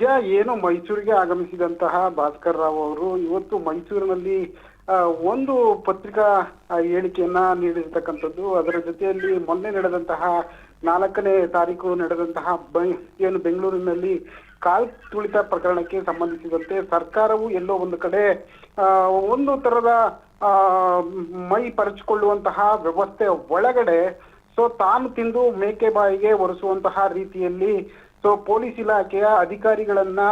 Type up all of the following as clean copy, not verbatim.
ವಿದ್ಯಾ ಏನು ಮೈಸೂರಿಗೆ ಆಗಮಿಸಿದಂತಹ ಭಾಸ್ಕರ್ ರಾವ್ ಅವರು ಇವತ್ತು ಮೈಸೂರಿನಲ್ಲಿ ಒಂದು ಪತ್ರಿಕಾ ಹೇಳಿಕೆಯನ್ನ ನೀಡಿರ್ತಕ್ಕಂಥದ್ದು. ಅದರ ಜೊತೆಯಲ್ಲಿ ಮೊನ್ನೆ ನಡೆದಂತಹ 4ನೇ ತಾರೀಕು ನಡೆದಂತಹ ಏನು ಬೆಂಗಳೂರಿನಲ್ಲಿ ಕಾಲ್ ತುಳಿತ ಪ್ರಕರಣಕ್ಕೆ ಸಂಬಂಧಿಸಿದಂತೆ ಸರ್ಕಾರವು ಎಲ್ಲೋ ಒಂದು ಕಡೆ ಒಂದು ತರದ ಮೈ ಪರಚಿಕೊಳ್ಳುವಂತಹ ವ್ಯವಸ್ಥೆ ಒಳಗಡೆ ತಾನು ತಿಂದು ಮೇಕೆ ಬಾಯಿಗೆ ಒರೆಸುವಂತಹ ರೀತಿಯಲ್ಲಿ ಪೊಲೀಸ್ ಇಲಾಖೆಯ ಅಧಿಕಾರಿಗಳನ್ನ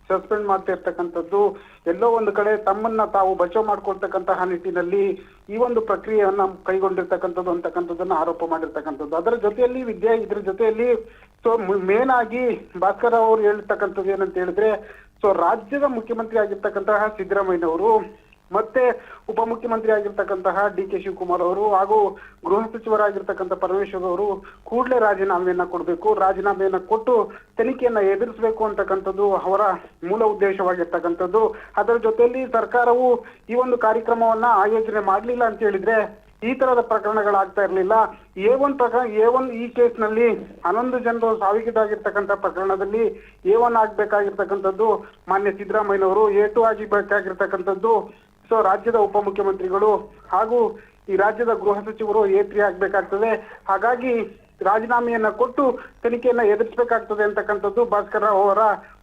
ಸಸ್ಪೆಂಡ್ ಮಾಡ್ತಾ ಇರ್ತಕ್ಕಂಥದ್ದು, ಎಲ್ಲೋ ಒಂದು ಕಡೆ ತಮ್ಮನ್ನ ತಾವು ಬಚಾವ್ ಮಾಡ್ಕೊಳ್ತಕ್ಕಂತಹ ನಿಟ್ಟಿನಲ್ಲಿ ಈ ಒಂದು ಪ್ರಕ್ರಿಯೆಯನ್ನ ಕೈಗೊಂಡಿರ್ತಕ್ಕಂಥದ್ದು ಅಂತಕ್ಕಂಥದ್ದನ್ನ ಆರೋಪ ಮಾಡಿರ್ತಕ್ಕಂಥದ್ದು. ಅದರ ಜೊತೆಯಲ್ಲಿ ಇದ್ರ ಜೊತೆಯಲ್ಲಿ ಮೇನ್ ಆಗಿ ಭಾಸ್ಕರ್ ಅವರು ಹೇಳ್ತಕ್ಕಂಥದ್ದು ಏನಂತ ಹೇಳಿದ್ರೆ, ರಾಜ್ಯದ ಮುಖ್ಯಮಂತ್ರಿ ಆಗಿರ್ತಕ್ಕಂತಹ ಸಿದ್ದರಾಮಯ್ಯನವರು ಮತ್ತೆ ಉಪಮುಖ್ಯಮಂತ್ರಿ ಆಗಿರ್ತಕ್ಕಂತಹ ಡಿ.ಕೆ. ಶಿವಕುಮಾರ್ ಅವರು ಹಾಗೂ ಗೃಹ ಸಚಿವರಾಗಿರ್ತಕ್ಕಂಥ ಪರಮೇಶ್ವರ್ ಅವರು ಕೂಡಲೇ ರಾಜೀನಾಮೆಯನ್ನ ಕೊಡಬೇಕು, ರಾಜೀನಾಮೆಯನ್ನ ಕೊಟ್ಟು ತನಿಖೆಯನ್ನ ಎದುರಿಸಬೇಕು ಅಂತಕ್ಕಂಥದ್ದು ಅವರ ಮೂಲ ಉದ್ದೇಶವಾಗಿರ್ತಕ್ಕಂಥದ್ದು. ಅದರ ಜೊತೆಯಲ್ಲಿ ಸರ್ಕಾರವು ಈ ಒಂದು ಕಾರ್ಯಕ್ರಮವನ್ನ ಆಯೋಜನೆ ಮಾಡಲಿಲ್ಲ ಅಂತ ಹೇಳಿದ್ರೆ ಈ ತರದ ಪ್ರಕರಣಗಳಾಗ್ತಾ ಇರಲಿಲ್ಲ. A1 ಈ ಕೇಸ್ನಲ್ಲಿ 11 ಜನರು ಸಾವಿಗೀಡಾಗಿರ್ತಕ್ಕಂಥ ಪ್ರಕರಣದಲ್ಲಿ A1 ಆಗ್ಬೇಕಾಗಿರ್ತಕ್ಕಂಥದ್ದು ಮಾನ್ಯ ಸಿದ್ದರಾಮಯ್ಯನವರು, A2 ಆಗಿರ್ಬೇಕಾಗಿರ್ತಕ್ಕಂಥದ್ದು ರಾಜ್ಯದ ಉಪಮುಖ್ಯಮಂತ್ರಿಗಳು ಹಾಗೂ ಈ ರಾಜ್ಯದ ಗೃಹ ಸಚಿವರು A3 ಆಗ್ಬೇಕಾಗ್ತದೆ. ಹಾಗಾಗಿ ರಾಜೀನಾಮೆಯನ್ನ ಕೊಟ್ಟು ತನಿಖೆಯನ್ನ ಎದುರಿಸಬೇಕಾಗ್ತದೆ ಅಂತಕ್ಕಂಥದ್ದು ಭಾಸ್ಕರ್ ರಾವ್ ಅವರ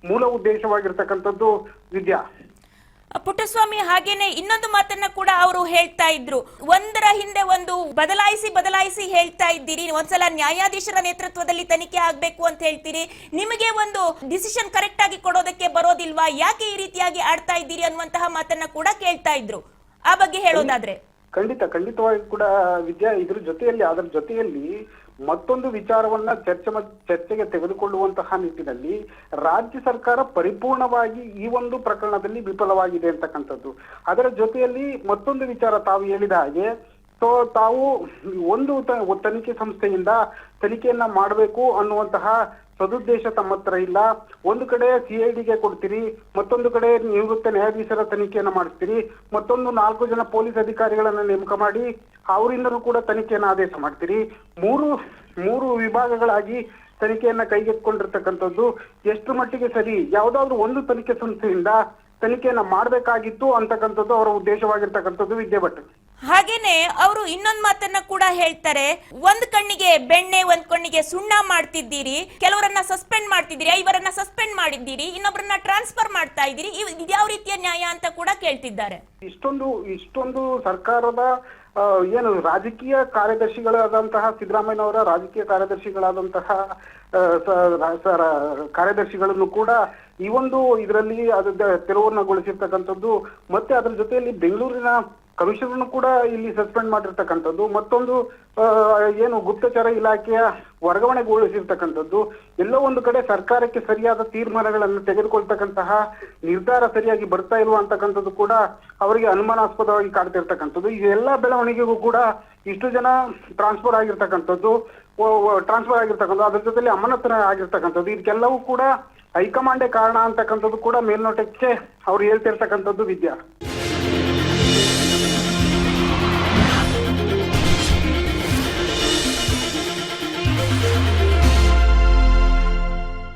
ಮೂಲ ಉದ್ದೇಶವಾಗಿರ್ತಕ್ಕಂಥದ್ದು. ವಿದ್ಯಾ ಪುಟ್ಟಸ್ವಾಮಿ, ಹಾಗೇನೆ ಇನ್ನೊಂದು ಮಾತನ್ನ ಕೂಡ ಅವರು ಹೇಳ್ತಾ ಇದ್ರು, ಒಂದರ ಹಿಂದೆ ಒಂದು ಬದಲಾಯಿಸಿ ಹೇಳ್ತಾ ಇದ್ದೀರಿ. ಒಂದ್ಸಲ ನ್ಯಾಯಾಧೀಶರ ನೇತೃತ್ವದಲ್ಲಿ ತನಿಖೆ ಆಗ್ಬೇಕು ಅಂತ ಹೇಳ್ತೀರಿ, ನಿಮಗೆ ಒಂದು ಡಿಸಿಷನ್ ಕರೆಕ್ಟ್ ಆಗಿ ಕೊಡೋದಕ್ಕೆ ಬರೋದಿಲ್ವಾ, ಯಾಕೆ ಈ ರೀತಿಯಾಗಿ ಆಡ್ತಾ ಇದ್ದೀರಿ ಅನ್ನುವಂತಹ ಮಾತನ್ನ ಕೂಡ ಕೇಳ್ತಾ ಇದ್ರು. ಆ ಬಗ್ಗೆ ಹೇಳೋದಾದ್ರೆ ಖಂಡಿತವಾಗಿ ಕೂಡ ವಿದ್ಯಾ, ಅದರ ಜೊತೆಯಲ್ಲಿ ಮತ್ತೊಂದು ವಿಚಾರವನ್ನ ಚರ್ಚೆಗೆ ತೆಗೆದುಕೊಳ್ಳುವಂತಹ ನಿಟ್ಟಿನಲ್ಲಿ ರಾಜ್ಯ ಸರ್ಕಾರ ಪರಿಪೂರ್ಣವಾಗಿ ಈ ಒಂದು ಪ್ರಕರಣದಲ್ಲಿ ವಿಫಲವಾಗಿದೆ ಅಂತಕ್ಕಂಥದ್ದು. ಅದರ ಜೊತೆಯಲ್ಲಿ ಮತ್ತೊಂದು ವಿಚಾರ ತಾವು ಹೇಳಿದ ಹಾಗೆ ತಾವು ಒಂದು ತನಿಖೆ ಸಂಸ್ಥೆಯಿಂದ ತನಿಖೆಯನ್ನ ಮಾಡಬೇಕು ಅನ್ನುವಂತಹ ಸದುದ್ದೇಶ ತಮ್ಮ ಹತ್ರ ಇಲ್ಲ. ಒಂದು ಕಡೆ CIDಗೆ ಕೊಡ್ತೀರಿ, ಮತ್ತೊಂದು ಕಡೆ ನಿವೃತ್ತ ನ್ಯಾಯಾಧೀಶರ ತನಿಖೆಯನ್ನ ಮಾಡಿಸ್ತೀರಿ, ಮತ್ತೊಂದು 4 ಜನ ಪೊಲೀಸ್ ಅಧಿಕಾರಿಗಳನ್ನ ನೇಮಕ ಮಾಡಿ ಅವರಿಂದನೂ ಕೂಡ ತನಿಖೆಯನ್ನ ಆದೇಶ ಮಾಡ್ತೀರಿ. ಮೂರು ವಿಭಾಗಗಳಾಗಿ ತನಿಖೆಯನ್ನ ಕೈಗೆತ್ತಿಕೊಂಡಿರ್ತಕ್ಕಂಥದ್ದು ಎಷ್ಟು ಮಟ್ಟಿಗೆ ಸರಿ? ಯಾವ್ದಾದ್ರು ಒಂದು ತನಿಖೆ ಸಂಸ್ಥೆಯಿಂದ ತನಿಖೆಯನ್ನ ಮಾಡ್ಬೇಕಾಗಿತ್ತು ಅಂತಕ್ಕಂಥದ್ದು ಅವರ ಉದ್ದೇಶವಾಗಿರ್ತಕ್ಕಂಥದ್ದು ವಿದ್ಯಾಭಟ್. ಹಾಗೇನೆ ಅವರು ಇನ್ನೊಂದು ಮಾತನ್ನ ಕೂಡ ಹೇಳ್ತಾರೆ, ಒಂದ್ ಕಣ್ಣಿಗೆ ಬೆಣ್ಣೆ ಒಂದ್ ಕಣ್ಣಿಗೆ ಸುಣ್ಣ ಮಾಡ್ತಿದ್ದೀರಿ, ಕೆಲವರನ್ನ ಸಸ್ಪೆಂಡ್ ಮಾಡ್ತಿದ್ದೀರಿ, ಇವರನ್ನ ಸಸ್ಪೆಂಡ್ ಮಾಡಿದ್ದೀರಿ, ಇನ್ನೊಬ್ಬರನ್ನ ಟ್ರಾನ್ಸ್ಫರ್ ಮಾಡ್ತಾ ಇದ್ದೀರಿ, ಯಾವ ರೀತಿಯ ನ್ಯಾಯ ಅಂತ ಕೂಡ ಕೇಳ್ತಿದ್ದಾರೆ. ಇಷ್ಟೊಂದು ಸರ್ಕಾರದ ಏನು ರಾಜಕೀಯ ಕಾರ್ಯದರ್ಶಿಗಳಾದಂತಹ ಸಿದ್ದರಾಮಯ್ಯನವರ ರಾಜಕೀಯ ಕಾರ್ಯದರ್ಶಿಗಳಾದಂತಹ ಕಾರ್ಯದರ್ಶಿಗಳನ್ನು ಕೂಡ ಈ ಒಂದು ಇದರಲ್ಲಿ ತೆರವನ್ನಗೊಳಿಸಿರ್ತಕ್ಕಂಥದ್ದು, ಮತ್ತೆ ಅದರ ಜೊತೆಯಲ್ಲಿ ಬೆಂಗಳೂರಿನ ಕಮಿಷನರ್ನು ಕೂಡ ಇಲ್ಲಿ ಸಸ್ಪೆಂಡ್ ಮಾಡಿರ್ತಕ್ಕಂಥದ್ದು, ಮತ್ತೊಂದು ಏನು ಗುಪ್ತಚರ ಇಲಾಖೆಯ ವರ್ಗಾವಣೆಗೊಳಿಸಿರ್ತಕ್ಕಂಥದ್ದು, ಎಲ್ಲೋ ಒಂದು ಕಡೆ ಸರ್ಕಾರಕ್ಕೆ ಸರಿಯಾದ ತೀರ್ಮಾನಗಳನ್ನು ತೆಗೆದುಕೊಳ್ತಕ್ಕಂತಹ ನಿರ್ಧಾರ ಸರಿಯಾಗಿ ಬರ್ತಾ ಇಲ್ವಾ ಅಂತಕ್ಕಂಥದ್ದು ಕೂಡ ಅವರಿಗೆ ಅನುಮಾನಾಸ್ಪದವಾಗಿ ಕಾಡ್ತಿರ್ತಕ್ಕಂಥದ್ದು. ಈ ಎಲ್ಲ ಬೆಳವಣಿಗೆಗೂ ಕೂಡ ಇಷ್ಟು ಜನ ಟ್ರಾನ್ಸ್ಫರ್ ಆಗಿರ್ತಕ್ಕಂಥದ್ದು, ಅದ್ರ ಜೊತೆಲಿ ಅಮಾನತನ ಆಗಿರ್ತಕ್ಕಂಥದ್ದು, ಇದಕ್ಕೆಲ್ಲವೂ ಕೂಡ ಹೈಕಮಾಂಡೇ ಕಾರಣ ಅಂತಕ್ಕಂಥದ್ದು ಕೂಡ ಮೇಲ್ನೋಟಕ್ಕೆ ಅವ್ರು ಹೇಳ್ತಿರ್ತಕ್ಕಂಥದ್ದು ವಿದ್ಯಾ.